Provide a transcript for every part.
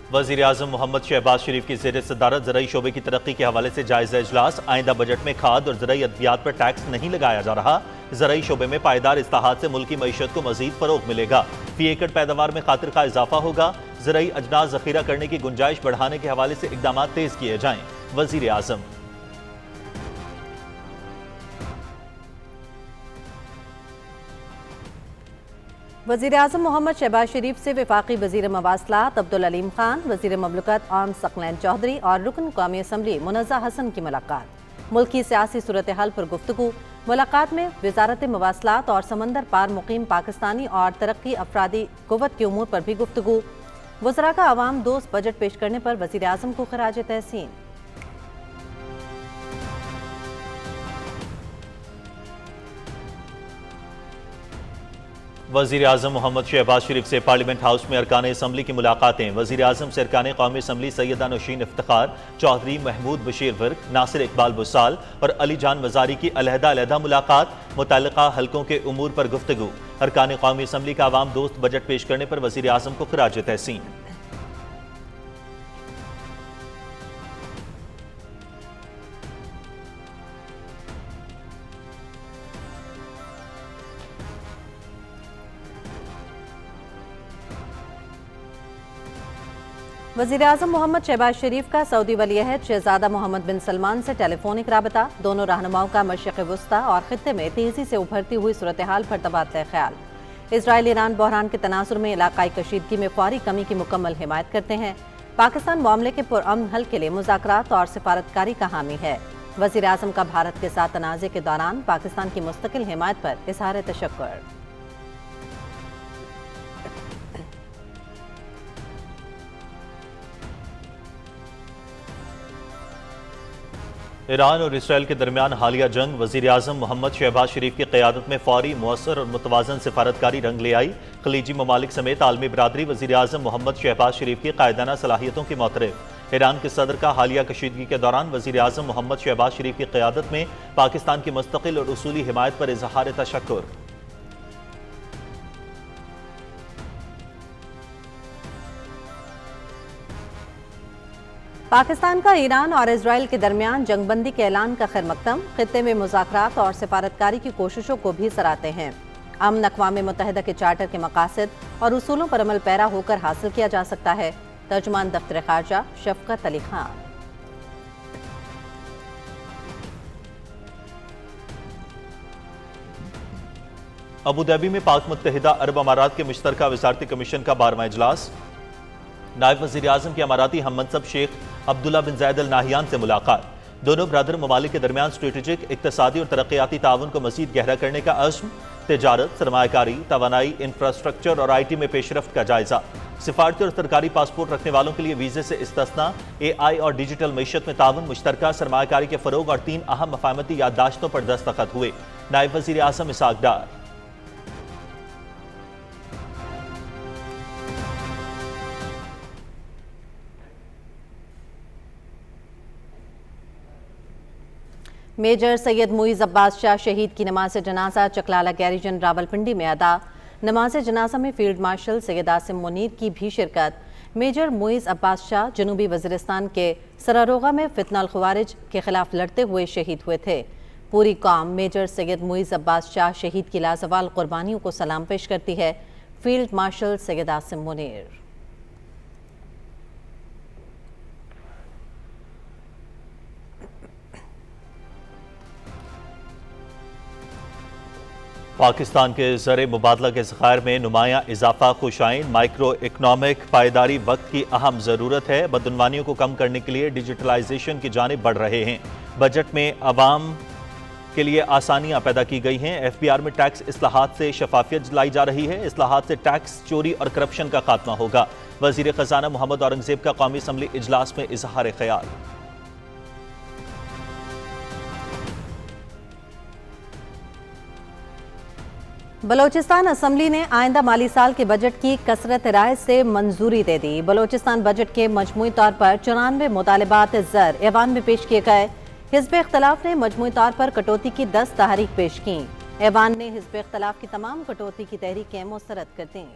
वज़ीर आज़म मोहम्मद शहबाज शरीफ की ज़ेर सदारत ज़राई शोबे की तरक्की के हवाले से जायज़ा इजलास। आइंदा बजट में खाद और ज़राई अद्वियात पर टैक्स नहीं लगाया जा रहा। ज़राई शोबे में पायदार इस्लाहात से मुल्की मईशत को मज़ीद फ़रोग़ मिलेगा। फी एकड़ पैदावार में खातिर का इजाफा होगा। ज़राई अजनास ज़ख़ीरा करने की गुंजाइश बढ़ाने के हवाले से इक़दाम तेज़ किए जाएँ। वज़ीर आज़म वज़ीर आज़म मोहम्मद शहबाज शरीफ से वफाकी वज़ीर मवासलात अब्दुल अलीम खान, वज़ीर ममलकत आम सकलैन चौधरी और रुकन कौमी असम्बली मुनज़्ज़ा हसन की मुलाकात। मुल्क की सियासी सूरत हाल पर गुफ्तगू। मुलाकात में वज़ारत मवासलात और समंदर पार मुकीम पाकिस्तानी और तरक्की अफरादी कुव्वत के उमूर पर भी गुफ्तगू। वज़रा का अवाम दोस्त बजट पेश करने पर वज़ीर आज़म को खराज तहसीन। वज़ीर आज़म मोहम्मद शहबाज शरीफ से पार्लियामेंट हाउस में अरकान असम्बली की मुलाकातें। वज़ीर आज़म से अरकान कौमी असम्बली सैयदा नौशीन इफ्तिखार, चौधरी महमूद बशीर वर्क, नासिर इकबाल बुसाल और अली जान वज़ारी की अलहदा मुलाकात। मुतल्लिका हलकों के उमूर पर गुफ्तगू। अरकान कौमी असम्बली का अवाम दोस्त बजट पेश करने पर वज़ीर आज़म को खराज तहसीन। वज़ीर आज़म मोहम्मद शहबाज शरीफ का सऊदी वली-ए-अहद शहजादा मोहम्मद बिन सलमान से टेलीफोनिक राबता। दोनों रहनुमाओं का मशरिक़ वुस्ता और खित्ते में तेजी से उभरती हुई सूरत हाल पर तबादला ख्याल। इजराइल ईरान बहरान के तनासुर में इलाकाई कशीदगी में फौरी कमी की मुकम्मल हिमायत करते हैं। पाकिस्तान मामले के पुरअमन हल के लिए मुज़ाकरात और सिफारतकारी का हामी है। वज़ीर आज़म का भारत के साथ तनाज़े के दौरान पाकिस्तान की मुस्तकिल हिमायत पर इज़हार तशक्कुर। ईरान और इसराइल के दरमियान हालिया जंग वज़ीर आज़म मोहम्मद शहबाज शरीफ की क़यादत में फौरी, मुअस्सर और मुतवाज़न सिफारतकारी रंग ले आई। खलीजी ममालिक समेत आलमी बरादरी वज़ीर आज़म मोहम्मद शहबाज शरीफ की कायदाना सलाहियतों की मोतरफ़। ईरान के सदर का हालिया कशीदगी के दौरान वज़ीर आज़म मोहम्मद शहबाज शरीफ की क़यादत में पाकिस्तान की मुस्तकिल और उसूली हिमायत पर इज़हार तशक्कुर। पाकिस्तान का ईरान और इजराइल के दरमियान जंगबंदी के ऐलान का खैर मकदम। खित्ते में मुज़ाकरात और सिफारतकारी की कोशिशों को भी सराहते हैं। अमन अक़वाम मुत्तहिदा के चार्टर के मकासद और उसूलों पर अमल पैरा होकर हासिल किया जा सकता है। तर्जुमान दफ्तर खारजा शफकत अली खान। अबू धाबी में पाक मुत्तहिदा अरब अमारात के मुश्तरका वज़ारती कमीशन का 12वां इजलास। नायब वज़ीर आज़म के अमाराती हममनसब शेख अब्दुल्ला बिन ज़ायद अल नाहियान से मुलाकात। दोनों ब्रदर ममालिक के दरमियान स्ट्रेटेजिक, इक़्तिसादी और तरक्याती ताउन को मज़ीद गहरा करने का अज़्म। तिजारत, सरमायाकारी, तवानाई, इंफ्रास्ट्रक्चर और IT में पेशरफ्त का जायजा। सिफारती और सरकारी पासपोर्ट रखने वालों के लिए वीज़े से इस्तिस्ना। AI और डिजिटल मईशत में ताउन, मुश्तरका सरमायाकारी के फ़रोग और 3 अहम मफ़ाहमती याददाश्तों पर दस्तखत हुए। नायब वज़ीर आज़म इसहाक़ डार। मेजर सैयद मुइज़ अब्बास शाह शहीद की नमाज जनाजा चकलाला गैरिजन रावलपिंडी में अदा। नमाज जनाजा में फील्ड मार्शल सैयद आसिम मुनीर की भी शिरकत। मेजर मुइज़ अब्बास शाह जनूबी वज़ीरिस्तान के सरारोगा में फितनल ख़वारिज के खिलाफ लड़ते हुए शहीद हुए थे। पूरी कौम मेजर सैयद मुइज़ अब्बास शाह शहीद की लाजवाल कुर्बानियों को सलाम पेश करती है। Field marshal Syed Asim Munir. पाकिस्तान के ज़र मुबादला के ज़खायर में नुमायाँ इजाफा खुशाइन। माइक्रो इकनॉमिक पायदारी वक्त की अहम ज़रूरत है। बदनवानियों को कम करने के लिए डिजिटलाइजेशन की जानिब बढ़ रहे हैं। बजट में अवाम के लिए आसानियाँ पैदा की गई हैं। FBR में टैक्स इस्लाहात से शफाफियत लाई जा रही है। इस्लाहात से टैक्स चोरी और करप्शन का खात्मा होगा। वज़ीर ख़जाना मोहम्मद औरंगज़ेब का कौमी असम्बली इजलास में इजहार ख्याल। बलोचिस्तान असम्बली ने आइंदा माली साल के बजट की कसरत राय से मंजूरी दे दी। बलोचिस्तान बजट के मजमूई तौर पर 94 मुतालबात ज़र ऐवान में पेश किए गए। हिज़्ब इख्तलाफ ने मजमूई तौर पर कटौती की 10 तहरीक पेश की। ऐवान ने हिज़्ब इख्तलाफ की तमाम कटौती की तहरीकें मुस्तरद कर दी।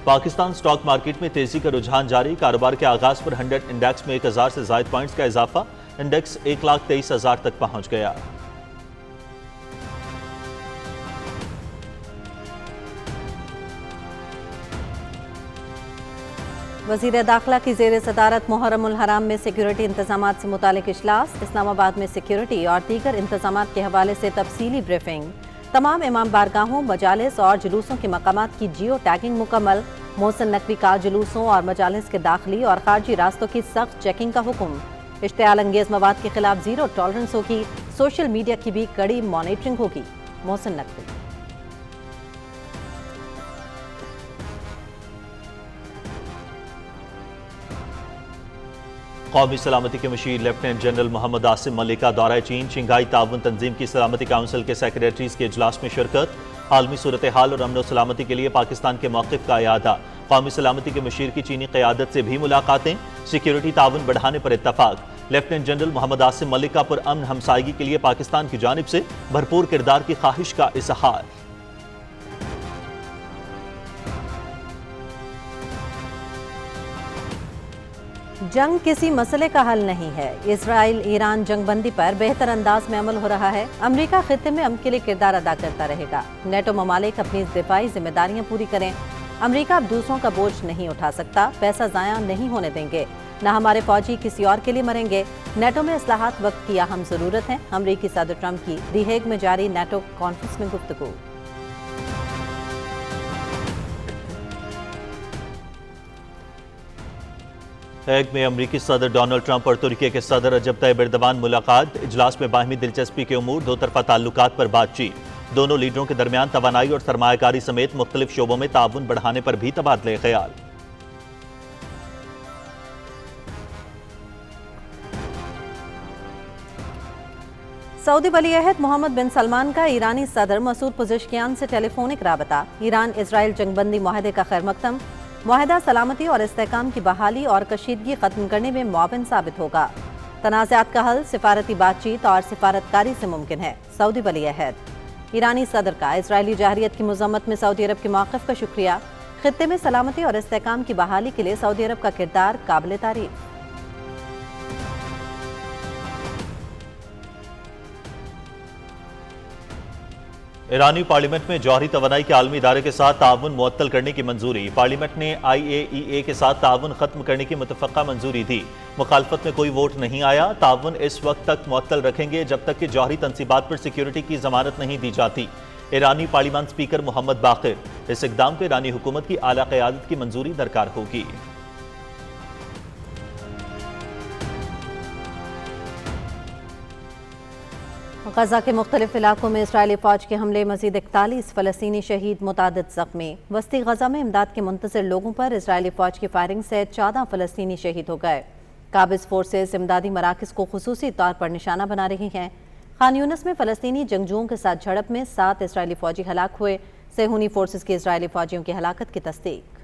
पाकिस्तान स्टॉक मार्केट में तेजी का रुझान जारी। कारोबार के आगाज पर 100 इंडेक्स में 1000 से ज्यादा पॉइंट्स का इजाफा। इंडेक्स 1,23,000 तक पहुंच गया। वज़ीर दाखिला की ज़ेर सदारत मुहर्रमुल हराम में सिक्योरिटी इंतजाम से मुतालिक इजलास। इस्लामाबाद में सिक्योरिटी और दीगर इंतजाम के हवाले से तफसीली ब्रीफिंग। तमाम इमाम बारगाहों, मजालिस और जुलूसों के मकामात की जियो टैगिंग मुकम्मल। मोहसिन नकवी का जुलूसों और मजालिस के दाखिली और खारजी रास्तों की सख्त चेकिंग का हुक्म। इश्तियाल अंगेज मवाद के खिलाफ जीरो टॉलरेंस होगी। सोशल मीडिया की भी कड़ी मॉनिटरिंग होगी। मोहसिन नकवी। कौमी सलामती के मुशीर लेफ्टिनेंट जनरल मोहम्मद आसिम मलिक का दौरा चीन। शंघाई ताउन तंजीम की सलामती काउंसिल के सेक्रेटरीज के इजलास में शिरकत। आलमी सूरत हाल और अमन व सलामती के लिए पाकिस्तान के मौक़िफ़ का इयादा। कौमी सलामती के मुशीर की चीनी क़यादत से भी मुलाकातें। सिक्योरिटी ताउन बढ़ाने पर इत्तफाक। लेफ्टिनेंट जनरल मोहम्मद आसिम मलिक का पुरअमन हमसायगी के लिए पाकिस्तान की जानिब से भरपूर किरदार की ख्वाहिश का इजहार। जंग किसी मसले का हल नहीं है। इसराइल ईरान जंगबंदी पर बेहतर अंदाज में अमल हो रहा है। अमेरिका खित्ते में अमन के लिए किरदार अदा करता रहेगा। नेटो ममालिक अपनी दिफाई जिम्मेदारियां पूरी करें। अमेरिका अब दूसरों का बोझ नहीं उठा सकता। पैसा ज़ाया नहीं होने देंगे। न हमारे फौजी किसी और के लिए मरेंगे। नेटो में इस्लाहात वक्त की अहम ज़रूरत है। अमरीकी सदर ट्रंप की दी हेग में जारी नेटो कॉन्फ्रेंस में गुफ्तगू। हेग में अमरीकी सदर डोनाल्ड ट्रंप और तुर्की के सदर रजब तैयब एर्दोगान मुलाकात। इजलास में बाहमी दिलचस्पी के उमूर, दो तरफा ताल्लुकात पर बातचीत। दोनों लीडरों के दरमियान तवानाई और सरमायाकारी समेत मुख्तलिफ शोबों में ताउन बढ़ाने पर भी तबादले ख्याल। सऊदी वली अहद मोहम्मद बिन सलमान का ईरानी सदर मसूद पुज़ेशकियान से टेलीफोनिक राबता। ईरान इसराइल जंगबंदी मुआहदे का खैर मकदम। मुआहदा सलामती और इस्तेहकाम की बहाली और कशीदगी खत्म करने में मुआविन साबित होगा। तनाज़ात का हल सिफारती बातचीत और सिफारतकारी से मुमकिन है। सऊदी वली अहद। ईरानी सदर का इसराइली जहरियत की मज़म्मत में सऊदी अरब के मौक़िफ़ का शुक्रिया। खित्ते में सलामती और इस्तेहकाम की बहाली के लिए सऊदी अरब का किरदार काबिल तारीफ। ईरानी पार्लियामेंट में जौहरी तवानाई के आलमी इदारे के साथ ताउन मुअत्तल करने की मंजूरी। पार्लियामेंट ने IAEA के साथ ताउन खत्म करने की मुतफ़क्का मंजूरी दी। मुखालफत में कोई वोट नहीं आया। ताउन इस वक्त तक मुअत्तल रखेंगे जब तक कि जौहरी तनसीबात पर सिक्योरिटी की जमानत नहीं दी जाती। ईरानी पार्लियामान स्पीकर मोहम्मद बाकिर। इस इक़दाम को ईरानी हुकूमत की आला क़यादत की मंजूरी दरकार होगी। गजा के मुख्तलिफ इलाकों में इसराइली फौज के हमले, मजीद 41 फ़लस्तीनी शहीद, मुतादिद ज़ख्मी। वस्ती गजा में इमदाद के मुंतज़िर लोगों पर इसराइली फौज की फायरिंग से 14 फ़लस्तीनी शहीद हो गए। काबिज़ फोर्सेस इमदादी मराकज़ को खुसूसी तौर पर निशाना बना रही हैं। खान यूनिस में फ़लस्तीनी जंगजुओं के साथ झड़प में 7 इसराइली फौजी हलाक हुए। सेहूनी फोर्सेस की इसराइली फौजियों की हलाकत की तस्दीक।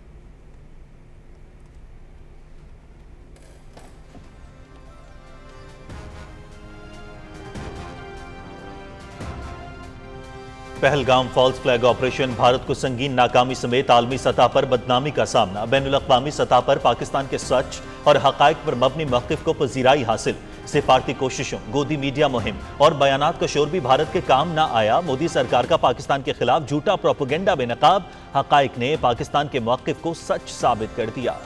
Pahalgam false flag operation, Bharat को संगीन नाकामी समेत आलमी सतह पर बदनामी का सामना। बैनुल-अक़वामी सतह पर पाकिस्तान के सच और हक़ाइक़ पर मबनी मौक़िफ़ को पज़ीराई हासिल। सिफारती कोशिशों, गोदी मीडिया मुहिम और बयानात का शोर भी भारत के काम ना आया। मोदी सरकार का पाकिस्तान के खिलाफ झूठा प्रोपेगेंडा बेनकाब। हक़ाइक़ ने पाकिस्तान के मौक़िफ़ को सच साबित कर दिया।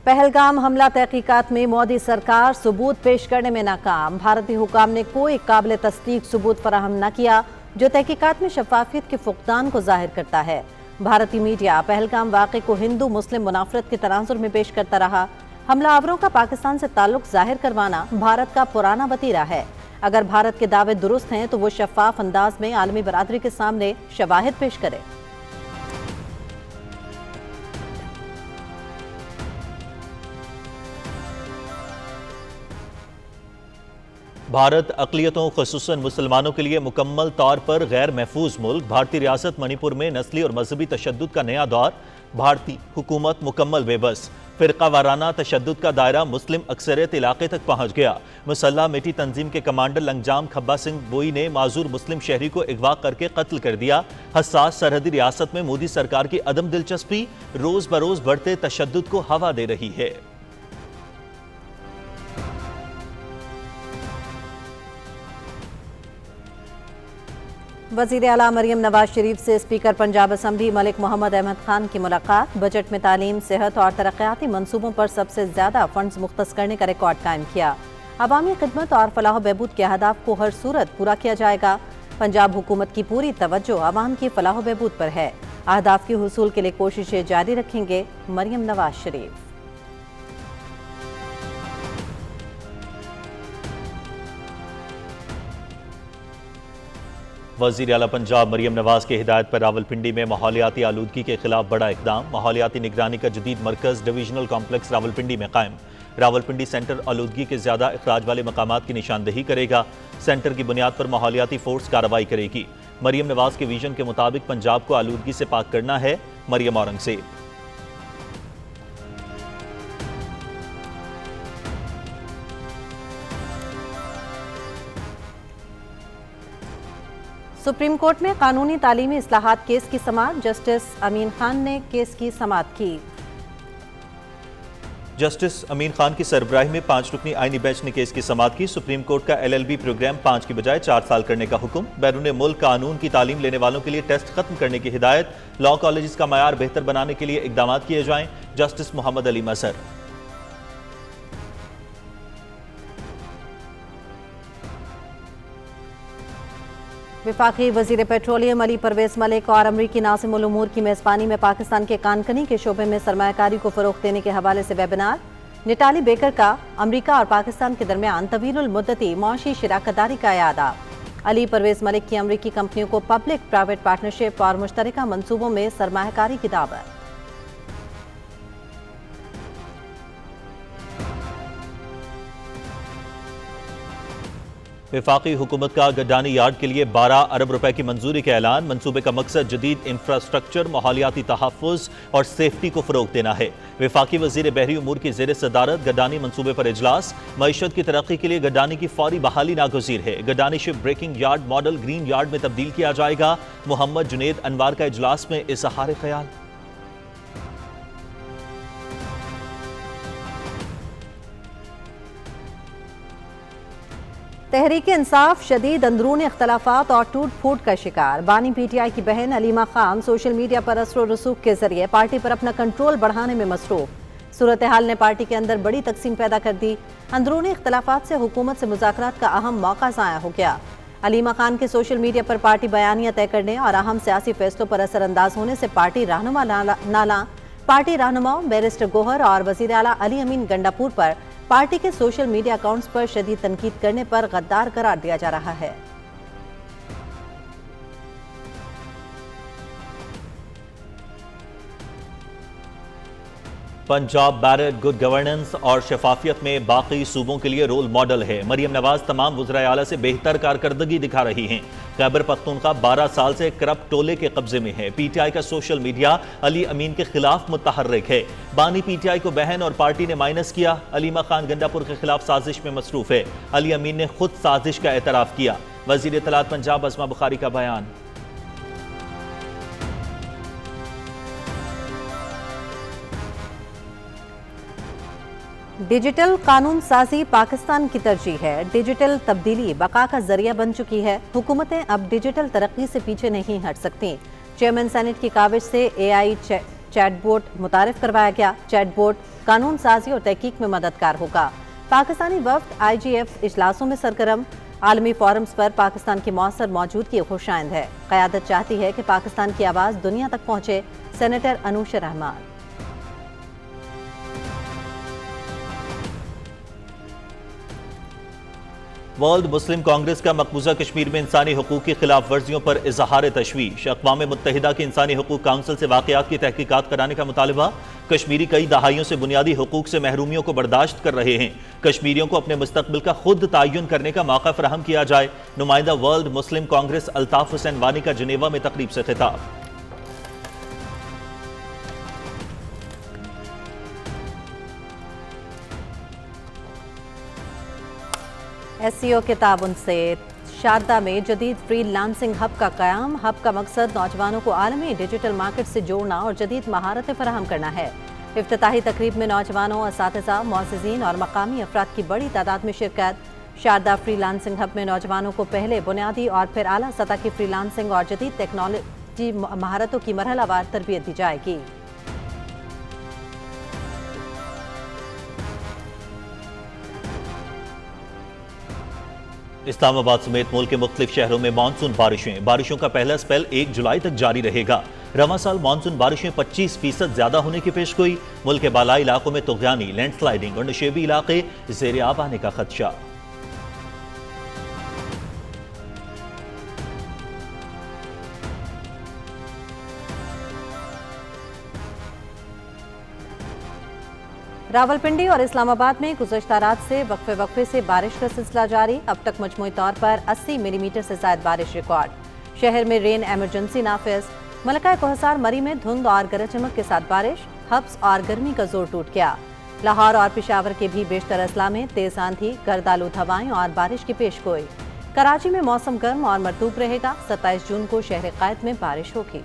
पहलगाम हमला तहकीकात में मोदी सरकार सबूत पेश करने में नाकाम। भारतीय हुकाम ने कोई काबिल तस्दीक सबूत फराहम न किया, जो तहकीकात में शफाफियत के फुक़दान को जाहिर करता है। भारतीय मीडिया पहलगाम वाक़े को हिंदू मुस्लिम मुनाफरत के तनाजुर में पेश करता रहा। हमलावरों का पाकिस्तान से ताल्लुक जाहिर करवाना भारत का पुराना वतीरा है। अगर भारत के दावे दुरुस्त हैं तो वो शफाफ अंदाज में आलमी बरादरी के सामने शवाहिद पेश करे। भारत अक़लियतों ख़ुसूसन मुसलमानों के लिए मुकम्मल तौर पर गैर महफूज मुल्क। भारतीय रियासत मणिपुर में नस्ली और मजहबी तशद्दुद का नया दौर। भारतीय हुकूमत मुकम्मल बेबस। फिरका वाराना तशद्दुद का दायरा मुस्लिम अक्सरियत इलाके तक पहुंच गया। मुसल्लह मिटी तंजीम के कमांडर लंगजाम खब्बा सिंह बोई ने माजूर मुस्लिम शहरी को अगवा करके कत्ल कर दिया। हसास सरहदी रियासत में मोदी सरकार की अदम दिलचस्पी रोज बरोज बढ़ते तशद्दुद को हवा दे रही है। वज़ीर आला मरियम नवाज शरीफ से स्पीकर पंजाब असम्बली मलिक मोहम्मद अहमद खान की मुलाकात। बजट में तालीम, सेहत और तरक्याती मंसूबों पर सबसे ज्यादा फंड्स मुख्तस करने का रिकॉर्ड कायम किया। अवामी खिदमत और फलाह बहबूद के अहदाफ को हर सूरत पूरा किया जाएगा। पंजाब हुकूमत की पूरी तवज्जो अवाम की फलाह बहबूद पर है। अहदाफ के हुसूल के लिए कोशिशें जारी रखेंगे मरियम नवाज शरीफ। वज़ीर आला पंजाब मरियम नवाज की हिदायत पर रावलपिंडी में माहौलियाती आलूदगी के खिलाफ बड़ा इकदाम। माहौलियाती निगरानी का जदीद मरकज डिवीजनल कॉम्प्लेक्स रावलपिंडी में कायम। रावलपिंडी सेंटर आलूदगी के ज्यादा अखराज वाले मकामात की निशानदेही करेगा। सेंटर की बुनियाद पर माहौलियाती फोर्स कार्रवाई करेगी। मरियम नवाज के विजन के मुताबिक पंजाब को आलूदगी से पाक करना है। मरियम औरंगजेब। सुप्रीम कोर्ट में कानूनी तालीमी इस्लाहात केस की समाअत। जस्टिस अमीन खान ने केस की समाअत की। जस्टिस अमीन खान की सरबराही में 5 रुकनी आईनी बेंच ने केस की समाअत की। सुप्रीम कोर्ट का LLB प्रोग्राम 5 की बजाय 4 साल करने का हुक्म। बैरून मुल्क कानून की तालीम लेने वालों के लिए टेस्ट खत्म करने की हिदायत। लॉ कॉलेज का मयार बेहतर बनाने के लिए इकदाम किए जाएं। जस्टिस मोहम्मद अली मजहर। वफाकी वजीर पेट्रोलियम अली परवेज मलिक और अमरीकी नासिम उल उमूर की मेजबानी में पाकिस्तान के कानकनी के शोबे में सरमायाकारी को फरोग देने के हवाले से वेबिनार। निटाली बेकर का अमरीका और पाकिस्तान के दरमियान तवील मुद्दती मौशी शराकतदारी का यादा। अली परवेज मलिक की अमरीकी कंपनियों को पब्लिक प्राइवेट पार्टनरशिप और मुश्तरका मंसूबों में सरमायाकारी की दावत। वफाकी हुकूमत का गडानी यार्ड के लिए 12 अरब रुपए की मंजूरी का ऐलान। मंसूबे का मकसद जदीद इंफ्रास्ट्रक्चर, माहौलियाती तहफ़्फ़ुज़ और सेफ्टी को फ़रोग देना है। वफाकी वज़ीर बहरी उमूर की ज़ेर सदारत गडानी मंसूबे पर इजलास। मईशत की तरक्की के लिए गडानी की फौरी बहाली नागुज़ीर है। Gadani ship breaking yard model green yard में तब्दील किया जाएगा। मोहम्मद जुनेद अनवार का इजलास में इज़हार ख्याल। तहरीक इंसाफ शदीद अंदरूनी इख्तलाफात और टूट फूट का शिकार। बानी PTI की बहन अलीमा खान सोशल मीडिया पर असर और रसूख के जरिए पार्टी पर अपना कंट्रोल बढ़ाने में मसरूफ। सूरत हाल ने पार्टी के अंदर बड़ी तकसीम पैदा कर दी। अंदरूनी इख्तलाफात से हुकूमत से मुज़ाकरात का अहम मौका ज़ाया हो गया। अलीमा खान के सोशल मीडिया पर पार्टी बयानियां तय करने और अहम सियासी फैसलों पर असरअंदाज होने से पार्टी रहनुमा नाला पार्टी रहनुमाओं बैरिस्टर गोहर और वज़ीर आला अली अमीन गंडापुर पर पार्टी के सोशल मीडिया अकाउंट्स पर शदीद तनकीद करने पर गद्दार करार दिया जा रहा है। पंजाब बैरड गुड गवर्नेंस और शफाफियत में बाकी सूबों के लिए रोल मॉडल है। मरियम नवाज तमाम वज़राए आला से बेहतर कारकर्दगी दिखा रही हैं। खैबर पख्तूनख्वा 12 साल से करप्ट टोले के कब्जे में है। PTI का सोशल मीडिया अली अमीन के खिलाफ मुतहर्रिक है। बानी PTI को बहन और पार्टी ने माइनस किया। अलीमा खान गंडापुर के खिलाफ साजिश में मसरूफ है। अली अमीन ने खुद साजिश का एतराफ किया। वज़ीर इत्तलात पंजाब अज़मा बुखारी का बयान। डिजिटल कानून साजी पाकिस्तान की तरजीह है। डिजिटल तब्दीली बका का जरिया बन चुकी है। हुकूमतें अब डिजिटल तरक्की से पीछे नहीं हट सकती। चेयरमैन सेनेट की काविश से AI चैटबोट मुतारिफ करवाया गया। चैटबोट कानून साजी और तहकीक में मददगार होगा। पाकिस्तानी वफ्द IGF इजलासों में सरगर्म। आलमी फोरम्स पर पाकिस्तान की मौसर मौजूदगी खुशाइंद है। क़यादत चाहती है कि पाकिस्तान की आवाज़ दुनिया तक पहुँचे। सेनेटर अनूश रहमान। वर्ल्ड मुस्लिम कांग्रेस का मकबूजा कश्मीर में इंसानी हकूक की खिलाफ वर्जियों पर इजहार तशवीश। अक़वाम मुत्तहिदा की इंसानी हकूक काउंसिल से वाक़यात की तहकीकात कराने का मुतालबा। कश्मीरी कई दहाइयों से बुनियादी हकूक से महरूमियों को बर्दाश्त कर रहे हैं। कश्मीरियों को अपने मुस्तकबिल का खुद तयन करने का मौका फराहम किया जाए। नुमाइंदा वर्ल्ड मुस्लिम कांग्रेस अल्ताफ हुसैन वानी का जिनेवा में तकरीब से खिताब। SCO के ताउन से शारदा में जदीद फ्रीलांसिंग हब का क़याम। हब का मकसद नौजवानों को आलमी डिजिटल मार्केट से जोड़ना और जदीद महारतें फराहम करना है। इफ्तिताही तकरीब में नौजवानों, असातिज़ा, मुअज़्ज़िज़ीन और मकामी अफराद की बड़ी तादाद में शिरकत। शारदा फ्रीलांसिंग हब में नौजवानों को पहले बुनियादी और फिर आला सतह की फ्रीलांसिंग और जदीद टेक्नोलॉजी महारतों की मरहलावार तरबियत दी जाएगी। इस्लामाबाद समेत मुल्क के मुख्तलिफ शहरों में मानसून बारिशों का पहला स्पेल 1 जुलाई तक जारी रहेगा। रवां साल मानसून बारिशें 25% ज्यादा होने की पेशगोई। मुल्क के बालाई इलाकों में तुग़यानी, लैंडस्लाइडिंग और नशेबी इलाके ज़ेर आब आने का खदशा। रावलपिंडी और इस्लामाबाद में गुज़श्ता रात से वक्फे से बारिश का सिलसिला जारी। अब तक मजमूई तौर पर 80 मिलीमीटर से ज़ायद बारिश रिकॉर्ड। शहर में रेन एमरजेंसी नाफिज। मलका कोहसार मरी में धुंध और गरज चमक के साथ बारिश। हब्स और गर्मी का जोर टूट गया। लाहौर और पेशावर के भी बेशतर अजला में तेज आंधी, गर्दालूद हवाएं और बारिश की पेशगोई। कराची में मौसम गर्म और मरतूब रहेगा। 27 जून को शहर कायद में बारिश होगी।